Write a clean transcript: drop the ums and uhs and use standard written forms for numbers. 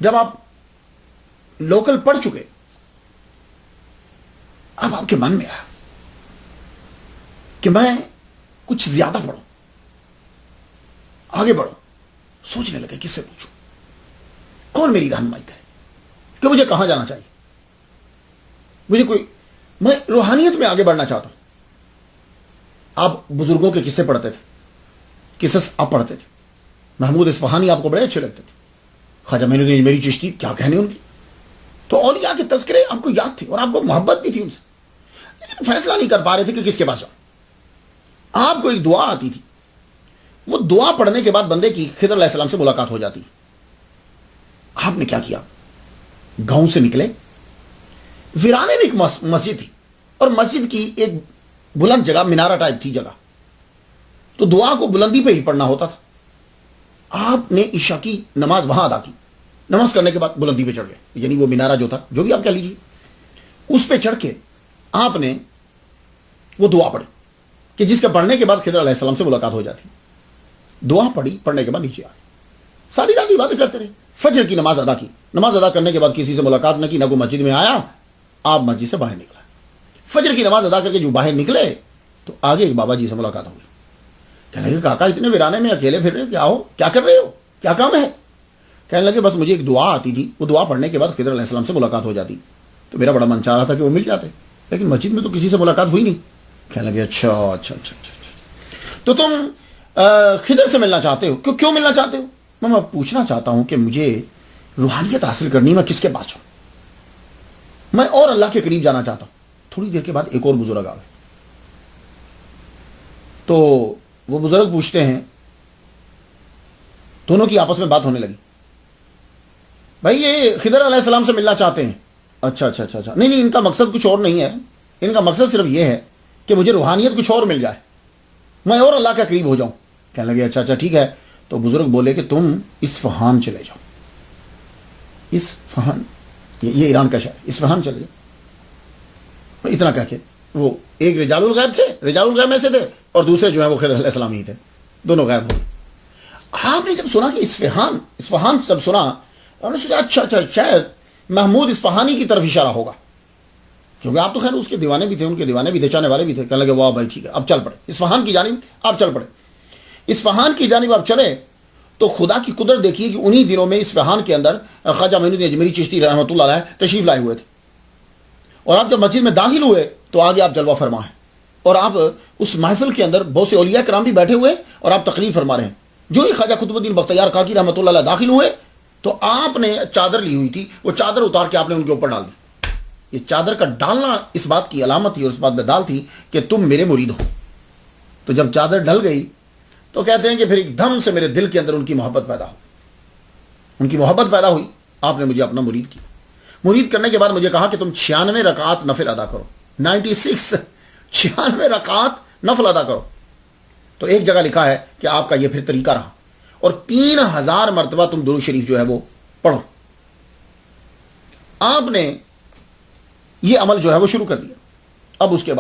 جب آپ لوکل پڑھ چکے، اب آپ کے من میں آیا کہ میں کچھ زیادہ پڑھوں، آگے بڑھوں، سوچنے لگے کس سے پوچھوں، کون میری رہنمائی کرے، کہ مجھے کہاں جانا چاہیے، میں روحانیت میں آگے بڑھنا چاہتا ہوں۔ آپ بزرگوں کے قصے پڑھتے تھے، قصص آپ پڑھتے تھے، محمود اصفہانی آپ کو بڑے اچھے لگتے تھے، خواجہ معین الدین اجمیری چشتی، کیا کہنے ان کی، تو اولیاء کے تذکرے آپ کو یاد تھے اور آپ کو محبت بھی تھی ان سے، لیکن فیصلہ نہیں کر پا رہے تھے کہ کس کے پاس جاؤں۔ آپ کو ایک دعا آتی تھی، وہ دعا پڑھنے کے بعد بندے کی خضر علیہ السلام سے ملاقات ہو جاتی۔ آپ نے کیا کیا، گاؤں سے نکلے، ویرانے میں ایک مسجد تھی، اور مسجد کی ایک بلند جگہ، مینارہ ٹائپ تھی جگہ، تو دعا کو بلندی پہ ہی پڑھنا ہوتا تھا۔ آپ نے عشاء کی نماز وہاں ادا کی، نماز کرنے کے بعد بلندی پہ چڑھ گئے، یعنی وہ مینارہ جو تھا، جو بھی آپ کہہ لیجیے، اس پہ چڑھ کے آپ نے وہ دعا پڑھی کہ جس کے پڑھنے کے بعد خضر علیہ السلام سے ملاقات ہو جاتی۔ دعا پڑھی، پڑھنے کے بعد نیچے آئے، ساری رات عبادت کرتے رہے، فجر کی نماز ادا کی، نماز ادا کرنے کے بعد کسی سے ملاقات نہ کی، نہ کوئی مسجد میں آیا، آپ مسجد سے باہر نکلا، فجر کی نماز ادا کر کے جو باہر نکلے تو آگے ایک بابا جی سے ملاقات ہو گئی۔ کہنے لگے کاکا اتنے ویرانے میں اکیلے پھر رہے، کیا ہو، کیا کر رہے ہو، کیا کام ہے؟ کہنے لگے بس مجھے ایک دعا آتی تھی، وہ دعا پڑھنے کے بعد خضر علیہ السلام سے ملاقات ہو جاتی، تو میرا بڑا من چاہ رہا تھا کہ وہ مل جاتے، لیکن مسجد میں تو کسی سے ملاقات ہوئی نہیں۔ کہنے لگے اچھا اچھا اچھا اچھا تو تم خضر سے ملنا چاہتے ہو، کیوں ملنا چاہتے ہو؟ میں پوچھنا چاہتا ہوں کہ مجھے روحانیت حاصل کرنی، میں کس کے پاس جاؤں، میں اور اللہ کے قریب جانا چاہتا ہوں۔ تھوڑی دیر کے بعد ایک اور بزرگ آ گئے، تو وہ بزرگ پوچھتے ہیں، دونوں کی آپس میں بات ہونے لگی، بھائی یہ خضر علیہ السلام سے ملنا چاہتے ہیں، اچھا اچھا اچھا اچھا، نہیں ان کا مقصد کچھ اور نہیں ہے، ان کا مقصد صرف یہ ہے کہ مجھے روحانیت کچھ اور مل جائے، میں اور اللہ کے قریب ہو جاؤں۔ کہنے لگے اچھا اچھا ٹھیک ہے، تو بزرگ بولے کہ تم اصفہان چلے جاؤ، اصفہان، یہ ایران کا شہر، اصفہان چلے جاؤ۔ اتنا کہہ کے وہ ایک رجال الغیب تھے، رجال الغیب میں سے تھے، اور دوسرے جو ہیں وہ خضر علیہ السلام ہی تھے، دونوں غائب ہو گئے۔ آپ نے جب سنا کہ اصفہان جب سنا، اور نے سوچا اچھا اچھا شاید محمود اصفہانی کی طرف اشارہ ہوگا، کیونکہ آپ تو خیر اس کے دیوانے بھی تھے، ان کے دیوانے بھی تھے، چاہنے والے بھی تھے۔ کہنے لگے واہ بھائی ٹھیک ہے، اب چل پڑے اصفہان کی جانب، آپ چل پڑے اصفہان کی جانب۔ آپ چلے تو خدا کی قدرت دیکھیے کہ انہی دنوں میں اصفہان کے اندر خواجہ معین الدین اجمیری چشتی رحمۃ اللہ علیہ تشریف لائے ہوئے تھے، اور آپ جب مسجد میں داخل ہوئے تو آگے آپ جلوہ فرما ہیں، اور آپ اس محفل کے اندر بہت سے اولیاء کرام بھی بیٹھے ہوئے اور آپ تقریر فرما رہے ہیں۔ جو ہی خواجہ قطب الدین بختیار کاکی رحمۃ اللہ علیہ داخل ہوئے تو آپ نے چادر لی ہوئی تھی، وہ چادر اتار کے آپ نے ان کے اوپر ڈال دی۔ یہ چادر کا ڈالنا اس بات کی علامت تھی اور اس بات میں دال تھی کہ تم میرے مرید ہو۔ تو جب چادر ڈل گئی تو کہتے ہیں کہ پھر ایک دم سے میرے دل کے اندر ان کی محبت پیدا ہو، ان کی محبت پیدا ہوئی، آپ نے مجھے اپنا مرید کیا۔ مرید کرنے کے بعد مجھے کہا کہ تم 96 رکعات نفل ادا کرو، 96 رکعات نفل ادا کرو۔ تو ایک جگہ لکھا ہے کہ آپ کا یہ پھر طریقہ رہا، اور 3000 مرتبہ تم درود شریف جو ہے وہ پڑھو۔ آپ نے یہ عمل جو ہے وہ شروع کر دیا۔ اب اس کے بعد